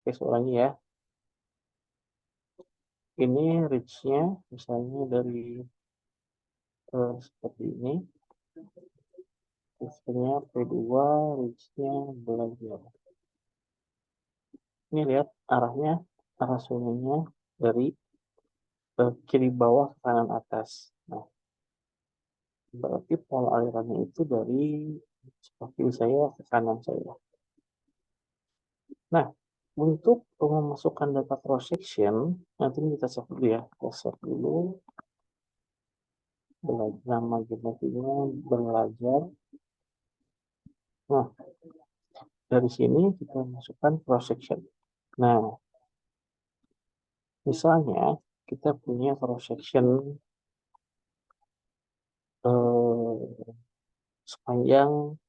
Oke, soalnya ya. Ini reach-nya misalnya dari seperti ini. Reach-nya P2, reach-nya belajar. Ini lihat arahnya, arah sungainya dari kiri bawah ke kanan atas. Nah, berarti pola alirannya itu dari seperti saya ke kanan saya. Nah, untuk memasukkan data cross section, nanti kita save dulu ya. Kita save dulu. Nama geometrinya belajar. Nah, dari sini kita masukkan cross section. Nah, misalnya kita punya cross section sepanjang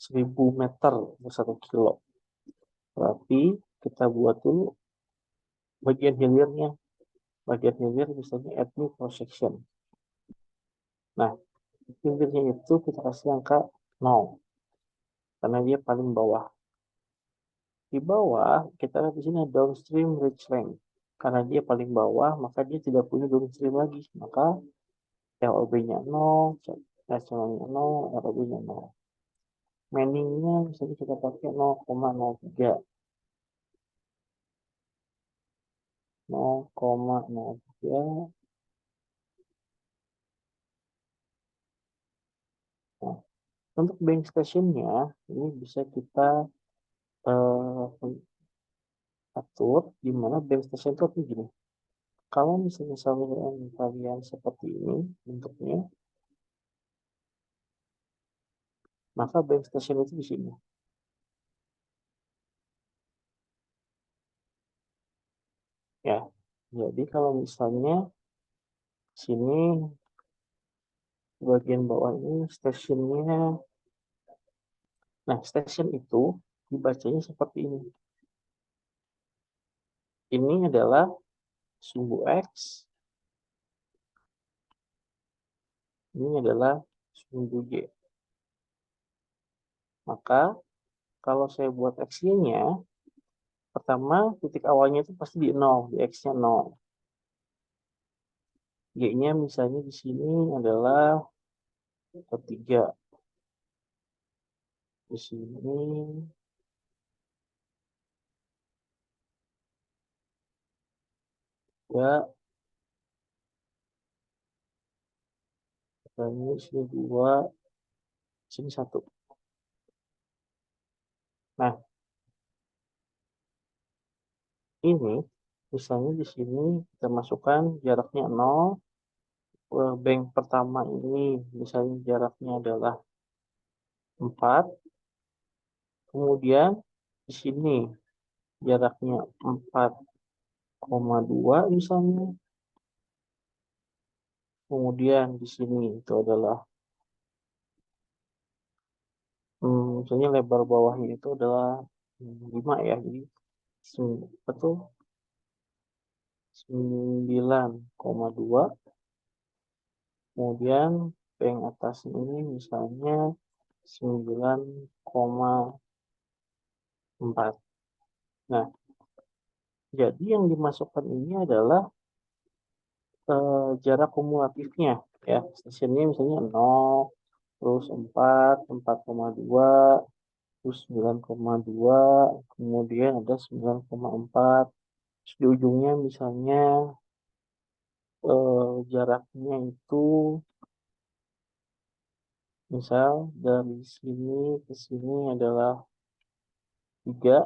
1000 meter 1 kilo. Berarti kita buat dulu bagian hilirnya. Bagian hilir misalnya add new cross section. Nah, hilirnya itu kita kasih angka 0. Karena dia paling bawah. Di bawah, kita lihat di sini downstream reach length. Karena dia paling bawah, maka dia tidak punya downstream lagi. Maka LOB-nya 0, SL-nya 0, LOB-nya 0. Manning-nya misalnya kita pakai 0,03. 0,03. Nah, untuk bank station-nya, ini bisa kita atur di mana bank station itu begini. Kalau misalnya saluran kalian seperti ini bentuknya, maka bank station itu di sini. Ya, jadi kalau misalnya sini bagian bawah ini stationnya, nah station itu dibacanya seperti ini. Ini adalah sumbu X, ini adalah sumbu Y. Maka kalau saya buat X-nya, pertama titik awalnya itu pasti di 0, di X-nya 0. Y-nya misalnya di sini adalah 3. Di sini ya, misalnya di sini 2, di sini 1. Nah, ini misalnya di sini kita masukkan jaraknya 0. Bank pertama ini misalnya jaraknya adalah 4. Kemudian di sini jaraknya 4,2 misalnya. Kemudian di sini itu adalah misalnya lebar bawahnya itu adalah 5 ya. Jadi betul 9,2. Kemudian bank atas ini misalnya 9,4. Nah, jadi yang dimasukkan ini adalah jarak kumulatifnya ya. Stationnya misalnya 0, terus 4, 4,2, terus 9,2, kemudian ada 9,4. Terus di ujungnya misalnya jaraknya itu misal dari sini ke sini adalah 3,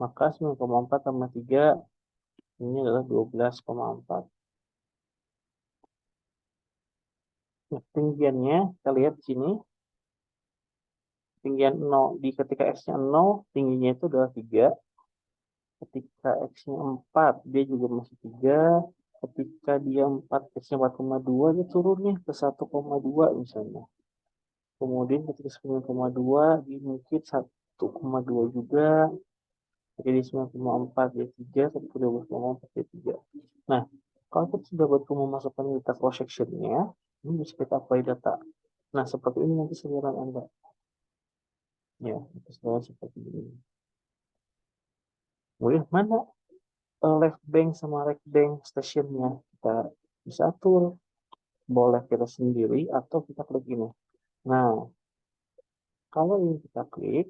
maka 9,4 tambah 3 ini adalah 12,4. Nah, tinggiannya kita lihat di sini. Tinggian 0 di ketika X-nya 0, tingginya itu adalah 3. Ketika X-nya 4, dia juga masih 3. Ketika dia 4, X-nya 4,2, dia turunnya ke 1,2 misalnya. Kemudian ketika 9,2, dia mungkin 1,2 juga. Jadi 9,4 dia 3, ketika 12,4 dia 3. Nah, kalau kita sudah betul memasukkan data cross section-nya, ini bisa kita apply data. Nah, seperti ini nanti saluran Anda. Ya, itu saluran seperti ini. Kemudian mana left bank sama right bank stationnya, kita bisa atur, boleh kita sendiri atau kita klik ini. Nah, kalau ini kita klik,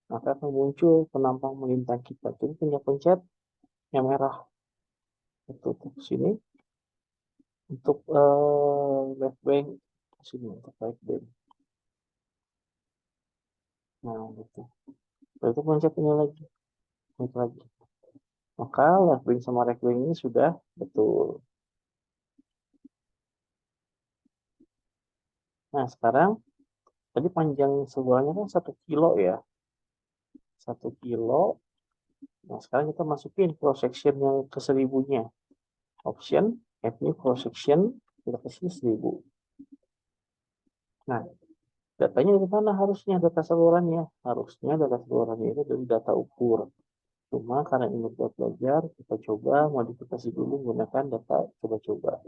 maka akan muncul penampang melintang kita. Jadi tinggal pencet yang merah itu ke sini untuk left bank, sini untuk right bank. Nah, gitu. Lalu itu pencet ini lagi, ini lagi. Maka left bank sama right bank ini sudah betul. Nah, sekarang tadi panjang sebuahnya kan 1 kilo ya. 1 kilo. Nah, sekarang kita masukin cross section yang ke 1000-nya. Option, add new cross section, kita kasih 1000. Nah, datanya dari mana harusnya data salurannya? Harusnya data salurannya itu dari data ukur. Cuma karena ini buat belajar, kita coba modifikasi dulu menggunakan data coba-coba.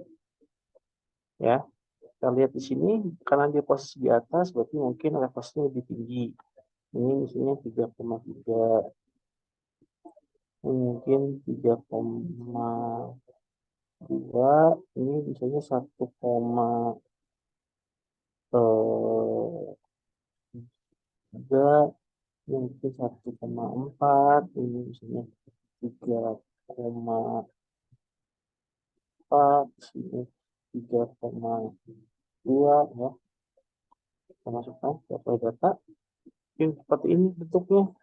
Ya, kita lihat di sini, karena dia posisi di atas, berarti mungkin elevasinya lebih tinggi. Ini misalnya 3,3, ini mungkin 3,2, ini misalnya 1,3, ini mungkin 1,4, ini misalnya 3,4, sini 3,2 ya. Kita masukkan data, mungkin seperti ini bentuknya.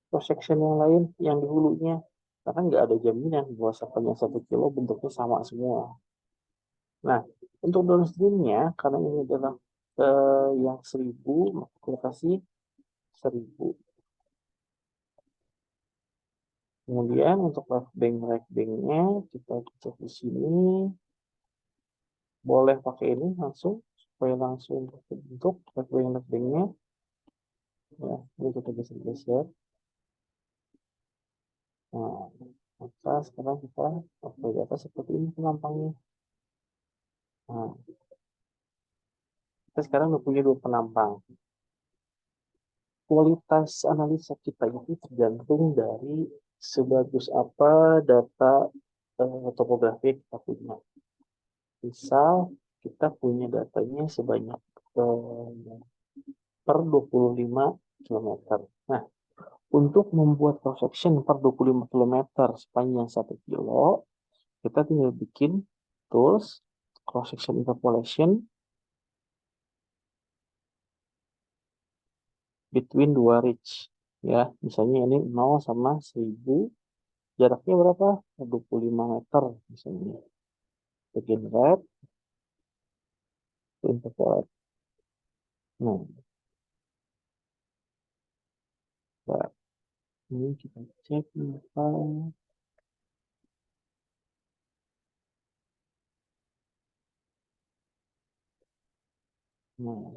Cross section yang lain yang di hulunya, karena nggak ada jaminan bahwa sampelnya 1 kilo bentuknya sama semua. Nah, untuk downstreamnya, karena ini adalah yang 1000, maka kita kasih 1000. Kemudian untuk left bank right banknya kita cek di sini, boleh pakai ini langsung supaya langsung bentuk left bank right banknya. Ya, ini kita geser-geser. Nah, maka sekarang kita pakai data seperti ini penampangnya. Nah, kita sekarang udah punya 2 penampang. Kualitas analisa kita itu tergantung dari sebagus apa data topografi yang kita punya. Misal kita punya datanya sebanyak per 25 km. Nah, untuk membuat cross section per 25 km sepanjang 1 kilo, kita tinggal bikin tools cross section interpolation between 2 ridge. Ya, misalnya ini 0 sama 1000, jaraknya berapa? 25 meter misalnya. Bagian red, interpolate. Nah, ini kita cek apa. Nah,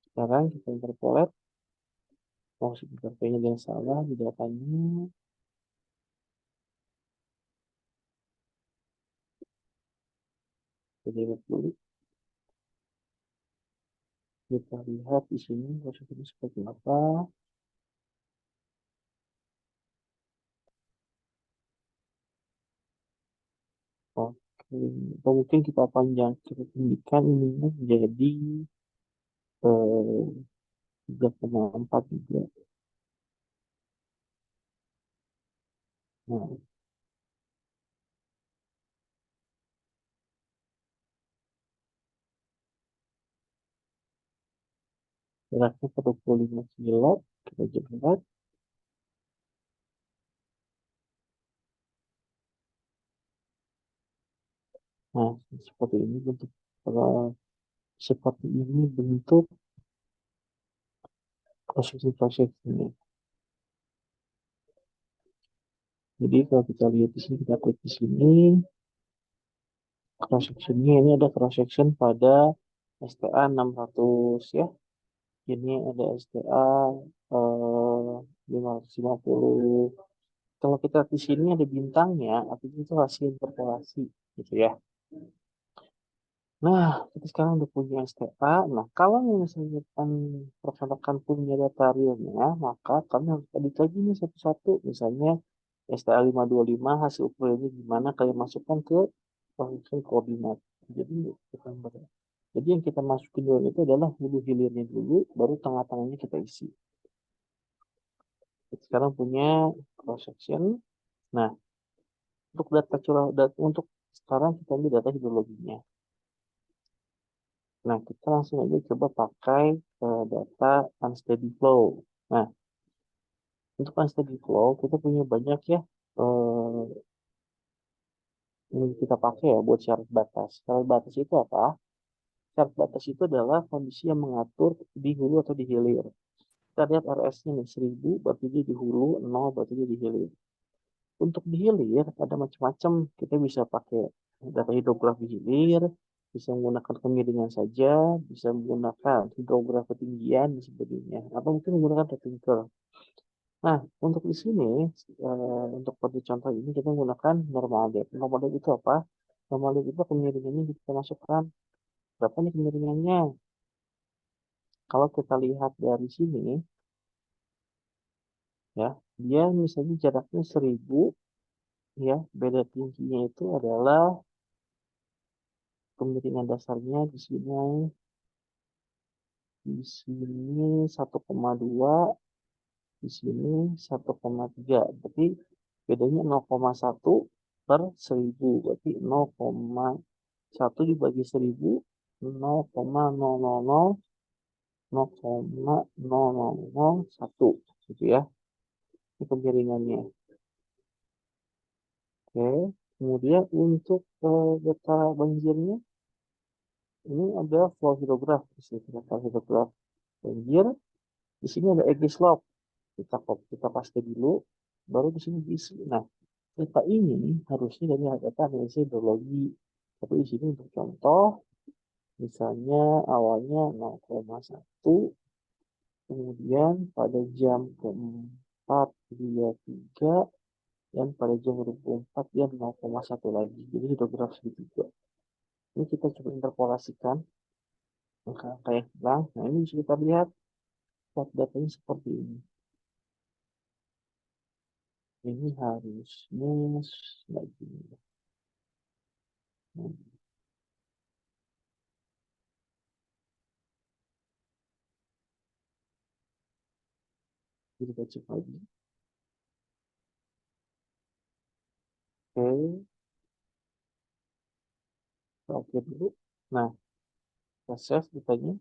sekarang kita interpolate. Oh, kayaknya ada yang salah di datanya. Jadi dulu kita lihat di sini prosesnya seperti apa. Oke, atau mungkin kita panjang, kita tinggikan ininya jadi 3,4 juga. Nah, jaraknya 45 kilo, kita jelas. Nah, seperti ini bentuk seperti ini bentuk proses ini. Jadi kalau kita lihat di sini, kita klik di sini, cross sectionnya ini ada cross section pada STA 600 ya. Ini ada STA 550. Kalau kita di sini ada bintangnya, artinya itu hasil interpolasi gitu ya. Nah, kita sekarang udah punya STA. Nah, kalau misalnya rekan-rekan punya data realnya, maka kami harus edit lagi nih satu-satu. Misalnya STA 525 hasil ukurannya gimana, kalian masukkan ke function koordinat. Jadi, bukan jadi yang kita masukin dulu itu adalah hulu hilirnya dulu, baru tengah-tengahnya kita isi. Kita sekarang punya cross section. Nah, untuk data curah, untuk sekarang kita ambil data hidrologinya. Nah, kita langsung aja coba pakai data unsteady flow. Nah, untuk unsteady flow kita punya banyak ya eh, yang kita pakai ya buat syarat batas. Syarat batas itu apa? Syarat batas itu adalah kondisi yang mengatur di hulu atau di hilir. Kita lihat RS-nya nih 1000 berarti dia di hulu, 0 berarti dia di hilir. Untuk di hilir ada macam-macam. Kita bisa pakai data hidrografi hilir, bisa menggunakan kemiringan saja, bisa menggunakan hidrograf ketinggian dan sebagainya, atau mungkin menggunakan rating curve. Nah, untuk di sini, untuk pada contoh ini kita menggunakan normal depth. Normal depth itu apa? Normal depth itu kemiringannya kita masukkan. Berapa nih kemiringannya? Kalau kita lihat dari sini, ya, dia misalnya jaraknya 1000, ya, beda tingginya itu adalah kemiringan dasarnya di sini 1,2, di sini 1,3. Berarti bedanya 0,1 per 1000. Berarti 0,1 dibagi 1000, 0,000,000,001 gitu ya. Ini kemiringannya. Oke. Kemudian untuk data banjirnya, ini ada flow hidrograph. Di sini flow hidrograph banjir. Di sini ada eddy slope. Kita paste dulu, baru di sini diisi. Nah, data ini harusnya dari data analisis hidrologi. Tapi di sini untuk contoh, misalnya awalnya 0,1, kemudian pada jam keempat dia 3, dan pada jam 24 dia 0,1 lagi. Jadi hidrograf segitiga. Ini kita coba interpolasikan angka-angka yang hilang. Nah, ini bisa kita lihat plot datanya seperti ini. Ini harusnya lagi. Nah, kita cek lagi. Oke, oke dulu. Nah, kita save datanya.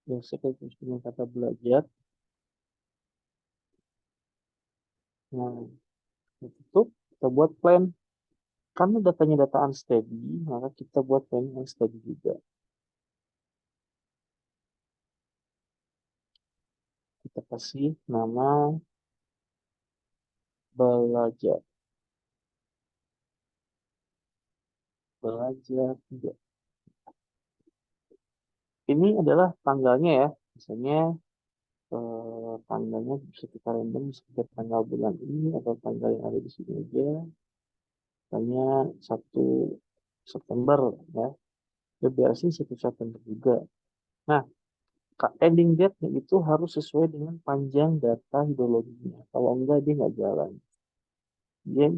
Biasa kita tulis dengan kata belajar. Nah, tutup. Kita buat plan. Karena datanya data unsteady, maka kita buat plan unsteady juga. Kita kasih nama belajar. Belajar 3. Ini adalah tanggalnya ya. Misalnya tanggalnya bisa kita random sekitar tanggal bulan ini atau tanggal yang ada di sini aja. Misalnya 1 September ya. Ya biar sih 1 September juga. Nah, ending date-nya itu harus sesuai dengan panjang data hidrologinya. Kalau enggak, dia nggak jalan. Dia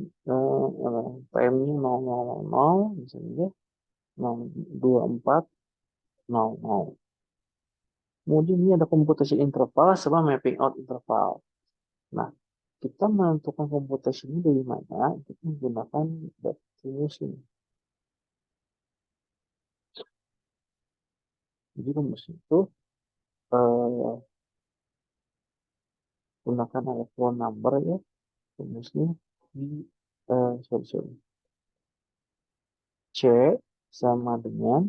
PM-nya 000, misalnya 02400. Kemudian ini ada computation interval sama mapping out interval. Nah, kita menentukan computation ini dari mana? Kita menggunakan rumus ini. Jadi rumus itu eh, gunakan electron number ya. Rumusnya di sorry. C sama dengan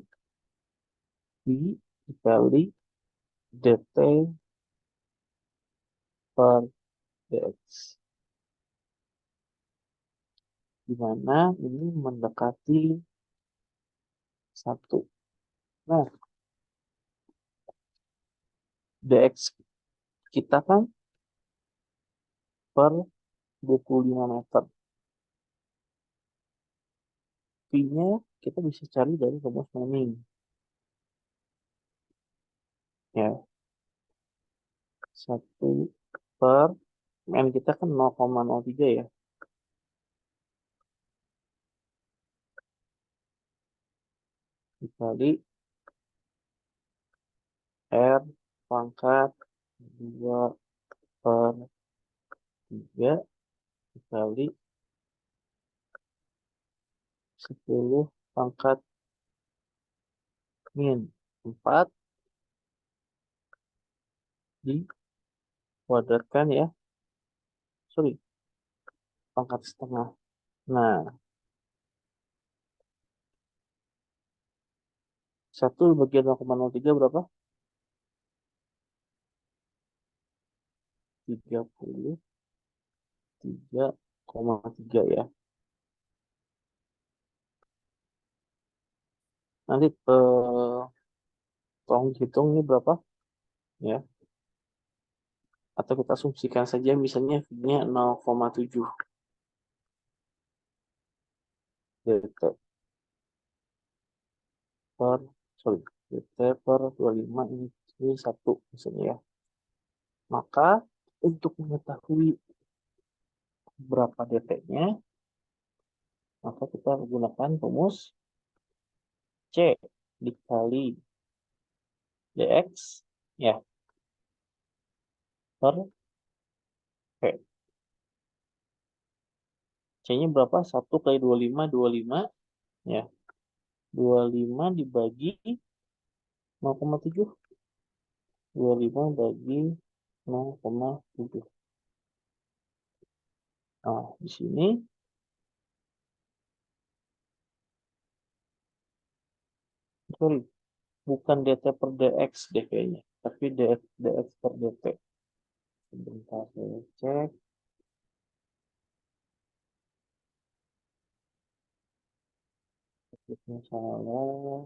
V dikali dt per dx. Di mana ini mendekati 1. Nah, dx kita kan per 25 meter. V-nya kita bisa cari dari rumus Manning. Ya, 1 per M kita kan 0,03 ya. Dikali R pangkat 2 per 3 dikali 10 pangkat min 4 dikuadratkan ya. Sorry, pangkat setengah. Nah, 1 bagian 0,03 berapa? 33,3 ya. Nanti tolong hitung ini berapa ya. Atau kita asumsikan saja misalnya V-nya 0,7 dt per sorry dt per 25 ini 1 misalnya ya. Maka untuk mengetahui berapa dt-nya, maka kita menggunakan rumus C dikali dx ya per V. C-nya berapa? 1 kali 25, 25 ya. 25 dibagi 0,7. 25 bagi 0,7. Nah, di sini sorry, bukan dt per dx dv nya tapi dx per dt. Sebentar saya cek. Ini salah.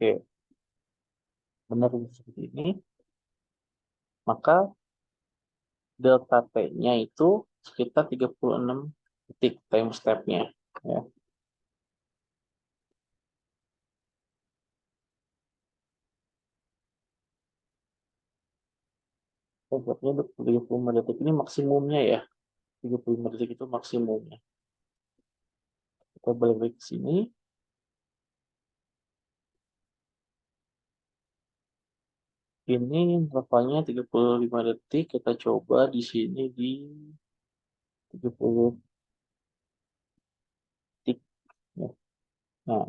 Oke, benar seperti ini. Maka delta T-nya itu sekitar 36 detik time step-nya. Ya. Step-nya 35 detik ini maksimumnya ya. 35 detik itu maksimumnya. Kita balik lagi ke sini. Ini intervalnya 35 detik. Kita coba di sini di 30 detik. Ya. Nah,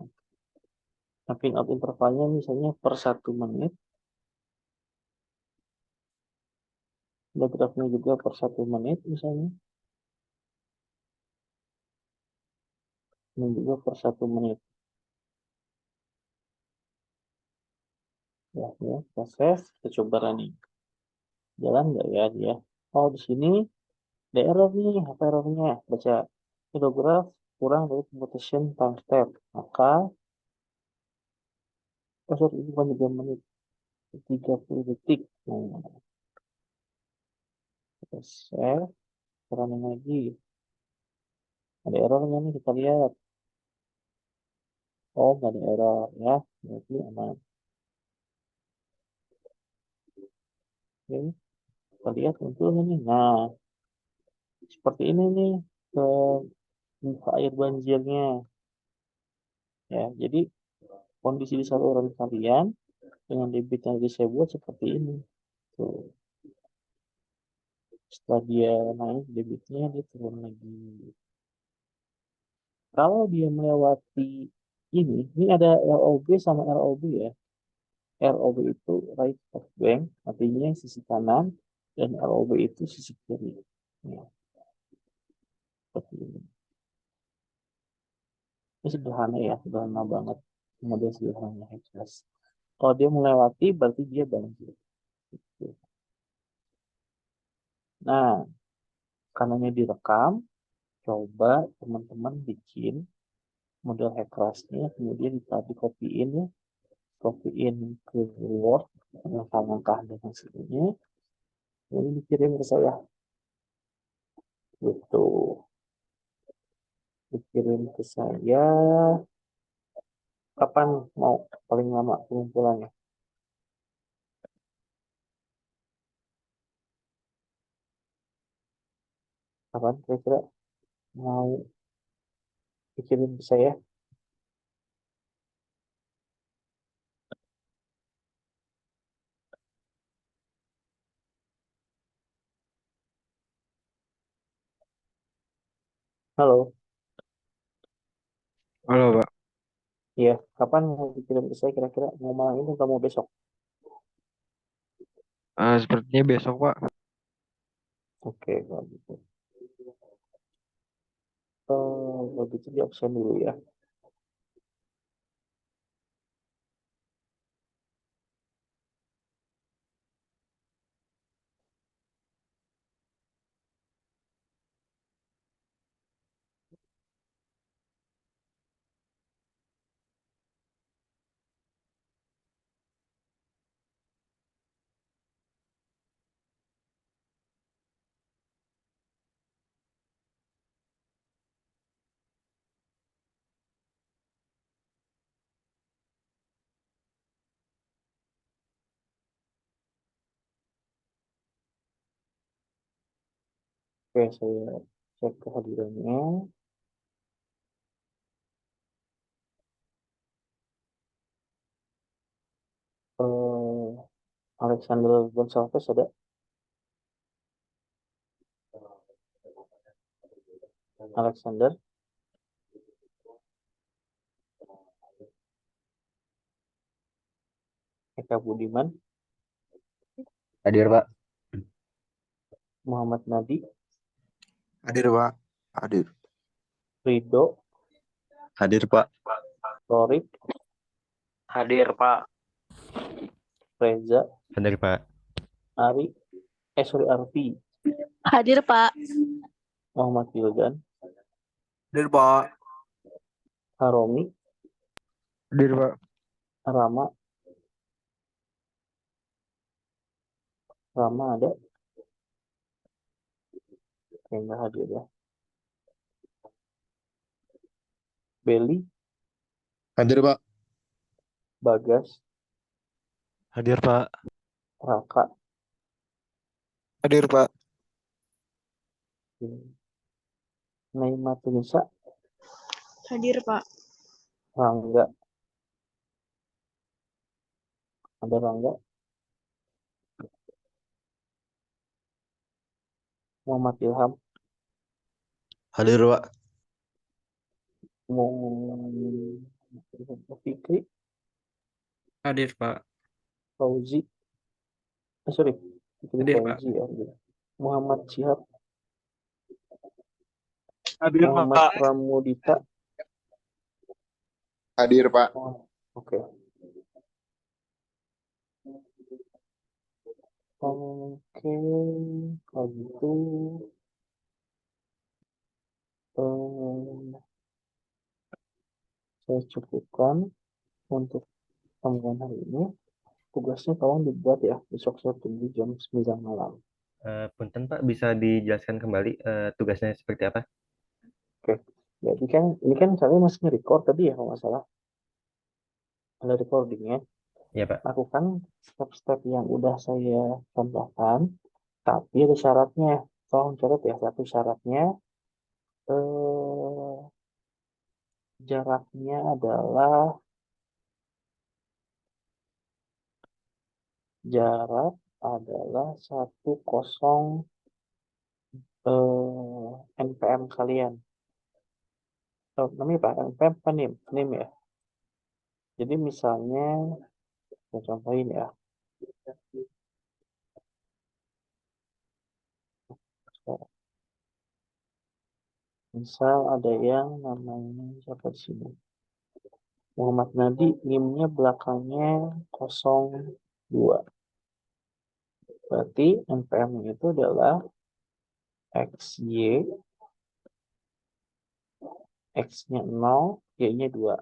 samping out intervalnya misalnya per 1 menit. Ada grafiknya juga per 1 menit misalnya. Ini juga per 1 menit. Ya, kita save. Kita coba running. Jalan nggak ya dia? Oh, di sini ada error nih. Apa errornya? Baca kilograf kurang dari computation time step. Maka, oh sorry, ini bukan 3 menit. 30 detik. Nah, kita save. Running lagi. Ada errornya nih, kita lihat. Oh, nggak ada error ya. Berarti aman. Oke, kita lihat munculnya nih. Nah, seperti ini nih ke muka air banjirnya. Ya, jadi kondisi di saluran kalian dengan debit yang tadi saya buat seperti ini. Tuh. Setelah dia naik debitnya, dia turun lagi. Kalau dia melewati ini ada ROB sama ROB ya. ROB itu right of bank, artinya sisi kanan, dan ROB itu sisi kiri. Ya, seperti ini. Ini sederhana ya, sederhana banget. Model sederhananya Hexas. Kalau dia melewati, berarti dia banjir. Gitu. Nah, karena ini direkam, coba teman-teman bikin model Hexasnya, kemudian dikopiin ya, kopiin ke Word, langkah-langkah dan hasilnya, kemudian dikirim ke saya. Gitu. Dikirim ke saya. Kapan mau paling lama pengumpulannya? Kapan kira-kira mau dikirim ke saya? Halo, Halo, Pak. iya, kapan mau dikirim ke saya kira-kira? Mau malam ini atau mau besok? Sepertinya besok, Pak. Oke, kalau gitu. Kalau gitu di absen dulu ya. Oke, saya cek kehadirannya. Eh, Alexander Gonçalves ada? Alexander, Eka Budiman, Hadir, Pak. Muhammad Nadi, Hadir, Pak. Hadir. Rido, Hadir, Pak. Torik, Hadir, Pak. Reza, Hadir, Pak. Ari, sorry, Arfi, Hadir, Pak. Muhammad Wildan, Hadir, Pak. Haromi, Hadir, Pak. Rama, Rama ada? Oke, nggak hadir ya. Beli, Hadir, Pak. Bagas, Hadir, Pak. Raka, Hadir, Pak. Naima Tunisa, Hadir, Pak. Rangga, ada Rangga, Muhammad Ilham, Hadir, Pak. Fikri, Hadir, Pak. Fauzi, sorry, Fikri Hadir, Pak. Fauzi ya. Muhammad Syihab, Hadir, Muhammad Pak. Pramudita. Hadir, Pak. Oh, oke. Oke, kalau gitu eh, saya cukupkan untuk pertemuan hari ini. Tugasnya tolong dibuat ya, besok saya tunggu jam 9 malam. Punten, Pak, bisa dijelaskan kembali tugasnya seperti apa? Oke, jadi kan ini kan saya masih nge-record tadi ya kalau nggak salah. Ada recordingnya. Ya, Pak. Lakukan step-step yang udah saya contohkan, tapi ada syaratnya. Tolong catat ya, satu syaratnya eh, jaraknya adalah jarak adalah 10 npm kalian. Namanya apa? npm apa NIM? NIM ya. Jadi misalnya, saya contohin ya. Misal ada yang namanya siapa di sini? Muhammad Nadi, NIM-nya belakangnya 02. Berarti NPM-nya itu adalah XY, X-nya 0, Y-nya 2.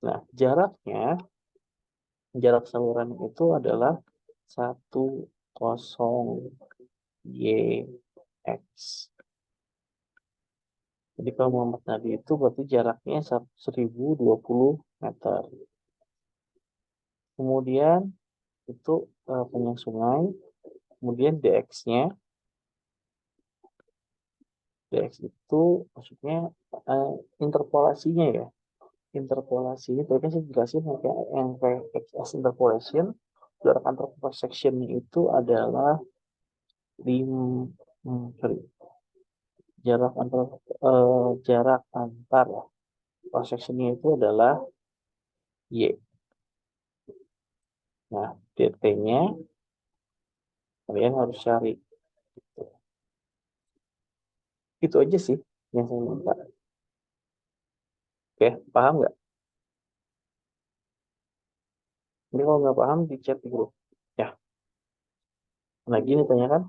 Nah, jarak saluran itu adalah 10 YX. Jadi kalau Muhammad Nabi itu berarti jaraknya 1020 meter. Kemudian itu panjang sungai. Kemudian DX itu maksudnya interpolasinya ya. Interpolasi itu kan saya jelasin yang VXS interpolation. Jarak antar cross section itu adalah sorry, jarak antar cross sectionnya itu adalah Y. Nah, DT-nya kalian harus cari. Itu aja sih yang saya minta. Oke, paham nggak? Ini kalau nggak paham di chat di grup. Ya, lagi nih tanyakan.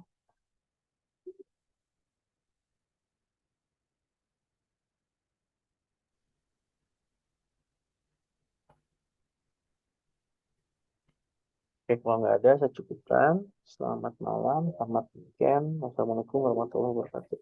Oke, kalau nggak ada saya cukupkan. Selamat malam, selamat weekend. Wassalamualaikum warahmatullahi wabarakatuh.